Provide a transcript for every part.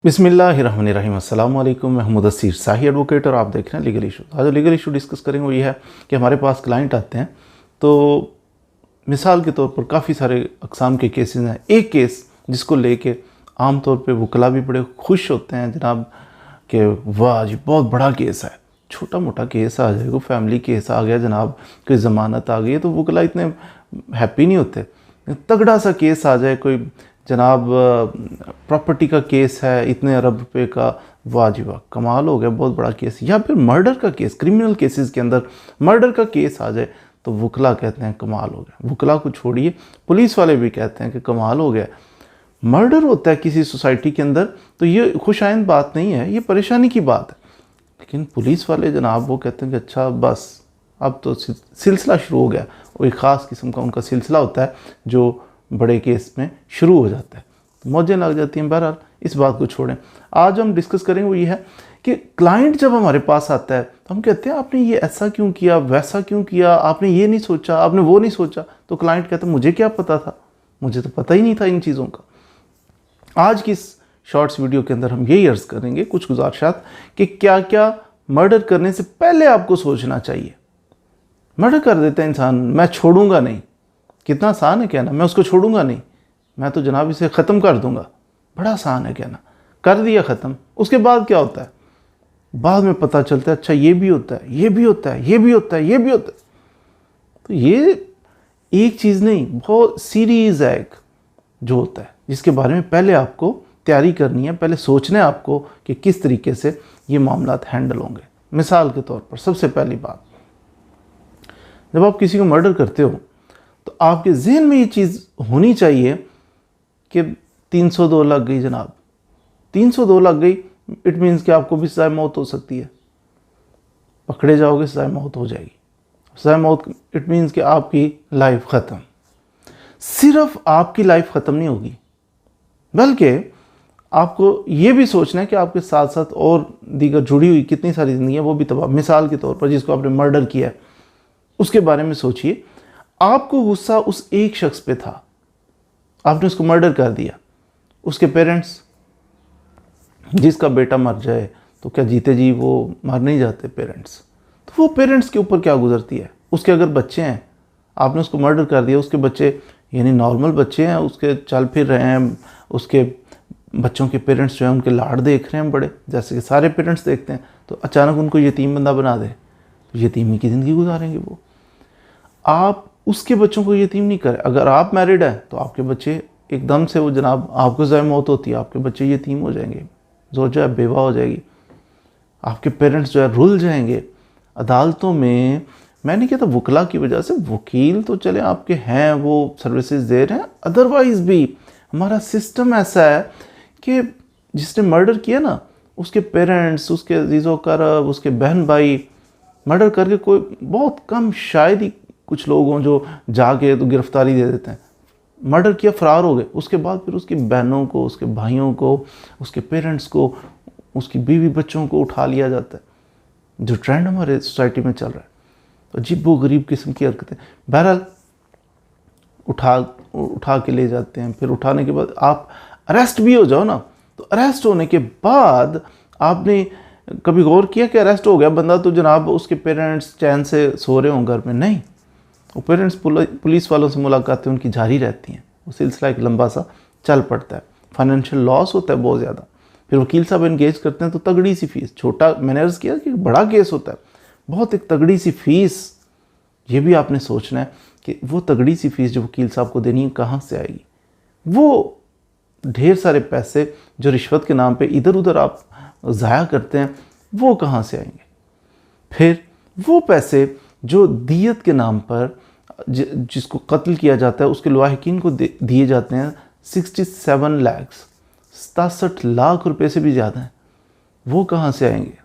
बिस्मिल्लाहिर्रहमानिर्रहीम। अस्सलाम वालेकुम। मैं मुदस्सिर शाही एडवोकेट और आप देख रहे हैं लीगल इशू। आज जो लीगल इशू डिस्कस करेंगे वो ये है कि हमारे पास क्लाइंट आते हैं तो मिसाल के तौर पर काफ़ी सारे अक़साम के केसेस हैं। एक केस जिसको लेके आम तौर पे वकला भी बड़े खुश होते हैं जनाब कि वाह जी बहुत बड़ा केस है। छोटा मोटा केस आ जाए, कोई फैमिली केस आ गया जनाब, कोई ज़मानत आ गई तो वकला इतने हैप्पी नहीं होते। तगड़ा सा केस आ जाए, कोई जनाब प्रॉपर्टी का केस है इतने अरब रुपए का, वाह जी वाह कमाल हो गया, बहुत बड़ा केस। या फिर मर्डर का केस, क्रिमिनल केसेस के अंदर मर्डर का केस आ जाए तो वकला कहते हैं कमाल हो गया। वकला को छोड़िए, पुलिस वाले भी कहते हैं कि कमाल हो गया। मर्डर होता है किसी सोसाइटी के अंदर तो ये खुशाइंद बात नहीं है, ये परेशानी की बात है। लेकिन पुलिस वाले जनाब वो कहते हैं कि अच्छा बस अब तो सिलसिला शुरू हो गया। और एक ख़ास किस्म का उनका सिलसिला होता है जो बड़े केस में शुरू हो जाता है, तो मौजें लग जाती हैं। बहरहाल इस बात को छोड़ें, आज हम डिस्कस करेंगे वो ये है कि क्लाइंट जब हमारे पास आता है तो हम कहते हैं आपने ये ऐसा क्यों किया, वैसा क्यों किया, आपने ये नहीं सोचा, आपने वो नहीं सोचा। तो क्लाइंट कहता है मुझे क्या पता था, मुझे तो पता ही नहीं था इन चीज़ों का। आज की इस शॉर्ट्स वीडियो के अंदर हम यही अर्ज़ करेंगे कुछ गुजारिशात कि क्या क्या मर्डर करने से पहले आपको सोचना चाहिए। मर्डर कर देता है इंसान, मैं छोड़ूंगा नहीं, कितना आसान है कहना मैं उसको छोड़ूंगा नहीं, मैं तो जनाब इसे ख़त्म कर दूंगा। बड़ा आसान है कहना, कर दिया ख़त्म। उसके बाद क्या होता है, बाद में पता चलता है अच्छा ये भी होता है, ये भी होता है, ये भी होता है, ये भी होता है। तो ये एक चीज़ नहीं, बहुत सीरीज़ है एक जो होता है जिसके बारे में पहले आपको तैयारी करनी है, पहले सोचना है आपको कि किस तरीके से ये मामलात हैंडल होंगे। मिसाल के तौर पर सबसे पहली बात, जब आप किसी को मर्डर करते हो तो आपके जहन में ये चीज़ होनी चाहिए कि 302 लग गई जनाब, 302 लग गई, इट मीन्स कि आपको भी सज़ाए मौत हो सकती है। पकड़े जाओगे सज़ाए मौत हो जाएगी। सज़ाए मौत इट मीन्स कि आपकी लाइफ ख़त्म। सिर्फ आपकी लाइफ ख़त्म नहीं होगी, बल्कि आपको ये भी सोचना है कि आपके साथ साथ और दीगर जुड़ी हुई कितनी सारी ज़िंदगी है वो भी तबाह। मिसाल के तौर पर जिसको आपने मर्डर किया है उसके बारे में सोचिए। आपको गुस्सा उस एक शख्स पे था, आपने उसको मर्डर कर दिया। उसके पेरेंट्स, जिसका बेटा मर जाए तो क्या जीते जी वो मर नहीं जाते पेरेंट्स, तो वो पेरेंट्स के ऊपर क्या गुजरती है। उसके अगर बच्चे हैं, आपने उसको मर्डर कर दिया, उसके बच्चे यानी नॉर्मल बच्चे हैं, उसके चल फिर रहे हैं, उसके बच्चों के पेरेंट्स जो हैं उनके लाड देख रहे हैं बड़े, जैसे कि सारे पेरेंट्स देखते हैं, तो अचानक उनको यतीम बंदा बना दे तो यतीमी की ज़िंदगी गुजारेंगे वो। आप उसके बच्चों को यतीम नहीं करें। अगर आप मैरिड हैं तो आपके बच्चे एकदम से वो जनाब आपको ज़ाय मौत होती है, आपके बच्चे यतीम हो जाएंगे, ज़ौजा बेवा हो जाएगी, आपके पेरेंट्स जो है रुल जाएंगे। अदालतों में मैं नहीं कहता वकला की वजह से, वकील तो चले आपके हैं, वो सर्विसेज दे रहे हैं, अदरवाइज़ भी हमारा सिस्टम ऐसा है कि जिसने मर्डर किया ना उसके पेरेंट्स, उसके अजीज़ो करब, उसके बहन भाई मर्डर करके कोई बहुत कम शायद ही कुछ लोग हों जो जाके तो गिरफ्तारी दे देते हैं। मर्डर किया फरार हो गए, उसके बाद फिर उसकी बहनों को, उसके भाइयों को, उसके पेरेंट्स को, उसकी बीवी बच्चों को उठा लिया जाता है, जो ट्रेंड हमारे सोसाइटी में चल रहा है। तो अजीब वो गरीब किस्म की हरकतें। बहरहाल उठा के ले जाते हैं, फिर उठाने के बाद आप अरेस्ट भी हो जाओ ना, तो अरेस्ट होने के बाद आपने कभी गौर किया कि अरेस्ट हो गया बंदा तो जनाब उसके पेरेंट्स चैन से सो रहे हों घर में? नहीं, वो पेरेंट्स पुलिस वालों से मुलाकातें उनकी जारी रहती हैं, वो सिलसिला एक लंबा सा चल पड़ता है। फाइनेंशियल लॉस होता है बहुत ज़्यादा, फिर वकील साहब एंगेज करते हैं तो तगड़ी सी फीस, छोटा मैंने अर्ज़ किया कि बड़ा केस होता है, बहुत एक तगड़ी सी फीस। ये भी आपने सोचना है कि वो तगड़ी सी फीस जो वकील साहब को देनी है कहाँ से आएगी। वो ढेर सारे पैसे जो रिश्वत के नाम पर इधर उधर आप ज़ाया करते हैं वो कहाँ से आएंगे। फिर वो पैसे जो दियत के नाम पर जिसको कत्ल किया जाता है उसके लवाहिकीन को दिए जाते हैं 67 लाख, 67 लाख रुपए से भी ज़्यादा हैं, वो कहाँ से आएंगे।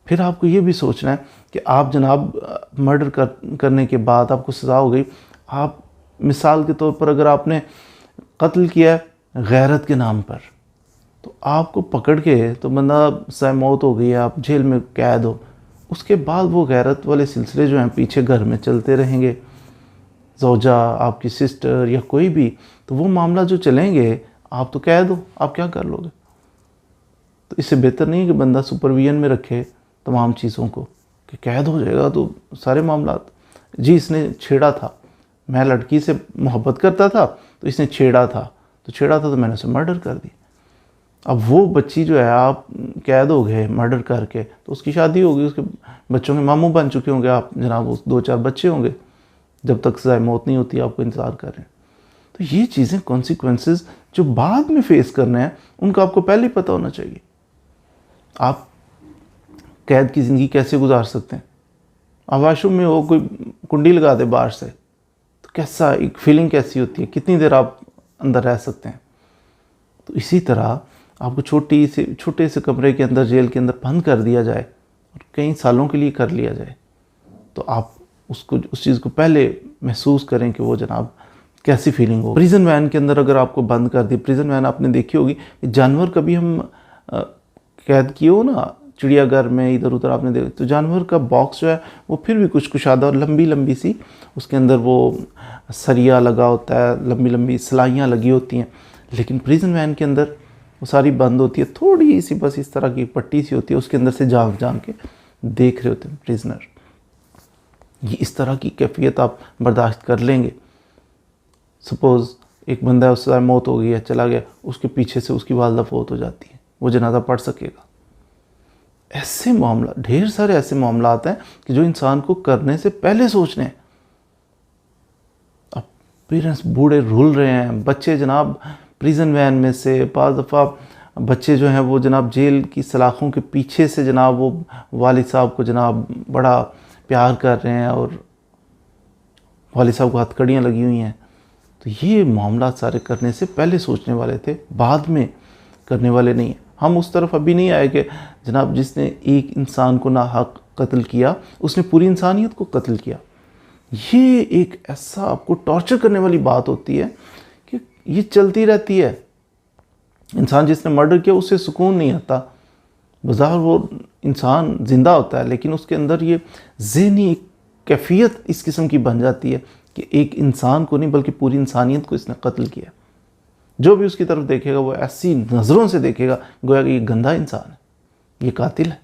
फिर आपको ये भी सोचना है कि आप जनाब मर्डर करने के बाद आपको सज़ा हो गई, आप मिसाल के तौर पर अगर आपने कत्ल किया है गैरत के नाम पर तो आपको पकड़ के तो बंदा सज़ाए मौत हो गई है, आप जेल में कैद हो, उसके बाद वो गैरत वाले सिलसिले जो हैं पीछे घर में चलते रहेंगे। ज़ौजा, आपकी सिस्टर या कोई भी, तो वो मामला जो चलेंगे आप तो कैद हो, आप क्या कर लोगे। तो इससे बेहतर नहीं है कि बंदा सुपरविजन में रखे तमाम चीज़ों को, कि कैद हो जाएगा तो सारे मामला। जी इसने छेड़ा था, मैं लड़की से मोहब्बत करता था तो इसने छेड़ा था तो मैंने उसे मर्डर कर दी। अब वो बच्ची जो है, आप कैद हो गए मर्डर करके, तो उसकी शादी होगी, उसके बच्चों के मामू बन चुके होंगे आप जनाब, उस 2-4 बच्चे होंगे, जब तक सज़ाए मौत नहीं होती आपको इंतज़ार कर रहे हैं। तो ये चीज़ें कॉन्सिक्वेंसेस जो बाद में फेस करने हैं उनका आपको पहले ही पता होना चाहिए। आप कैद की ज़िंदगी कैसे गुजार सकते हैं? आप वाशरूम में हो, कोई कुंडी लगा दे बाहर से, तो कैसा एक फीलिंग कैसी होती है, कितनी देर आप अंदर रह सकते हैं? तो इसी तरह आपको छोटे से कमरे के अंदर, जेल के अंदर बंद कर दिया जाए और कई सालों के लिए कर लिया जाए, तो आप उस चीज़ को पहले महसूस करें कि वो जनाब कैसी फीलिंग हो। प्रिजन वैन के अंदर अगर आपको बंद कर दी, प्रिजन वैन आपने देखी होगी, जानवर कभी हम कैद किए हो ना चिड़ियाघर में, इधर उधर आपने देखा, तो जानवर का बॉक्स जो है वो फिर भी कुछ कुशादा और लंबी सी, उसके अंदर वो सरिया लगा होता है, लंबी सिलाइयाँ लगी होती हैं। लेकिन प्रिजन वैन के अंदर वो सारी बंद होती है, थोड़ी सी बस इस तरह की पट्टी सी होती है, उसके अंदर से झांक के देख रहे होते हैं प्रिजनर। ये इस तरह की कैफियत आप बर्दाश्त कर लेंगे? सपोज़ एक बंदा है, उससे मौत हो गई है, चला गया, उसके पीछे से उसकी वालदा फौत हो जाती है, वो जनाजा पढ़ सकेगा? ऐसे मामला, ढेर सारे ऐसे मामला आते हैं कि जो इंसान को करने से पहले सोचने हैं। अब पेरेंट्स बूढ़े रुल रहे हैं, बच्चे जनाब प्रिजन वैन में से, बाज़ दफ़ा बच्चे जो हैं वो जनाब जेल की सलाखों के पीछे से जनाब वो वालिद साहब को जनाब बड़ा प्यार कर रहे हैं और वालिद साहब को हथकड़ियाँ लगी हुई हैं। तो ये मामला सारे करने से पहले सोचने वाले थे, बाद में करने वाले नहीं हैं। हम उस तरफ अभी नहीं आए कि जनाब जिसने एक इंसान को नाहक कत्ल किया उसने पूरी इंसानियत को कत्ल किया। ये एक ऐसा आपको टॉर्चर करने वाली बात होती है कि ये चलती रहती है। इंसान जिसने मर्डर किया उससे सुकून नहीं आता, बाज़ार वो इंसान ज़िंदा होता है, लेकिन उसके अंदर ये ज़हनी कैफियत इस किस्म की बन जाती है कि एक इंसान को नहीं बल्कि पूरी इंसानियत को इसने कत्ल किया। जो भी उसकी तरफ देखेगा वो ऐसी नज़रों से देखेगा गोया कि ये गंदा इंसान है, ये कातिल है।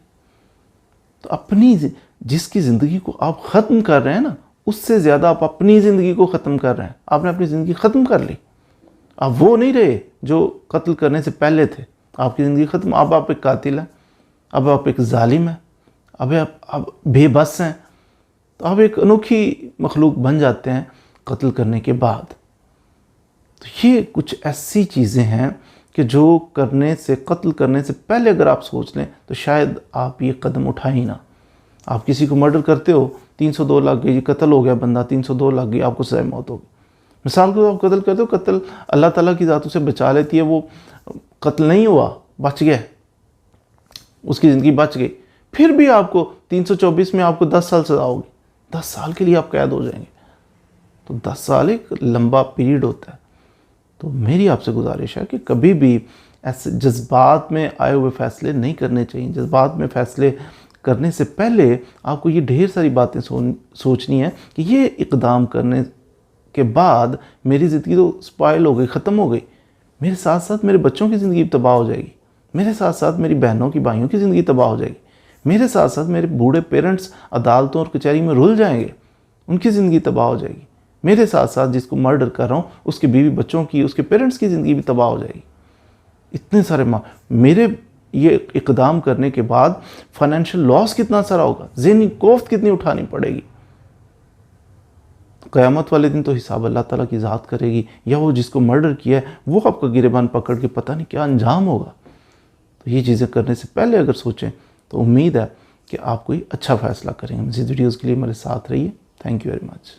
तो अपनी जिसकी ज़िंदगी को आप ख़त्म कर रहे हैं ना, उससे ज़्यादा आप अपनी ज़िंदगी को ख़त्म कर रहे हैं। आपने अपनी ज़िंदगी ख़त्म कर ली, आप वो नहीं रहे जो कत्ल करने से पहले थे। आपकी ज़िंदगी ख़त्म, अब आप एक कातिल हैं, अब आप एक जालिम हैं, अब आप बेबस हैं। तो आप एक अनोखी मखलूक बन जाते हैं कत्ल करने के बाद। तो ये कुछ ऐसी चीज़ें हैं कि जो करने से, कत्ल करने से पहले अगर आप सोच लें तो शायद आप ये कदम उठाए ही ना। आप किसी को मर्डर करते हो, 302 लग गई, कत्ल हो गया बंदा, 302 लग गई, आपको सज़ाए मौत होगी। मिसाल को आप कत्ल करते हो, कत्ल अल्लाह ताला की ज़ात उसे बचा लेती है, वो कत्ल नहीं हुआ, बच गया, उसकी ज़िंदगी बच गई, फिर भी आपको 324 में आपको 10 साल सज़ा होगी। 10 साल के लिए आप कैद हो जाएंगे। तो 10 साल एक लंबा पीरियड होता है। तो मेरी आपसे गुजारिश है कि कभी भी ऐसे जज्बात में आए हुए फ़ैसले नहीं करने चाहिए। जज्बात में फ़ैसले करने से पहले आपको ये ढेर सारी बातें सोचनी है कि ये इक़दाम करने के बाद मेरी ज़िंदगी तो स्पॉइल हो गई, ख़त्म हो गई, मेरे साथ साथ मेरे बच्चों की ज़िंदगी तबाह हो जाएगी, मेरे साथ साथ मेरी बहनों की, भाइयों की ज़िंदगी तबाह हो जाएगी, मेरे साथ साथ मेरे बूढ़े पेरेंट्स अदालतों और कचहरी में रुल जाएंगे, उनकी ज़िंदगी तबाह हो जाएगी, मेरे साथ साथ जिसको मर्डर कर रहा हूँ उसके बीवी बच्चों की, उसके पेरेंट्स की ज़िंदगी भी तबाह हो जाएगी। इतने सारे मेरे ये इक़दाम करने के बाद फाइनेंशियल लॉस कितना सारा होगा, ज़हनी कोफ्त कितनी उठानी पड़ेगी। क़यामत वाले दिन तो हिसाब अल्लाह ताला की ज़ात करेगी, या वो जिसको मर्डर किया है वो आपका गिरेबान पकड़ के पता नहीं क्या अंजाम होगा। तो ये चीज़ें करने से पहले अगर सोचें तो उम्मीद है कि आप कोई अच्छा फ़ैसला करेंगे। मज़ीद वीडियोज़ के लिए मेरे साथ रहिए। Thank you very much.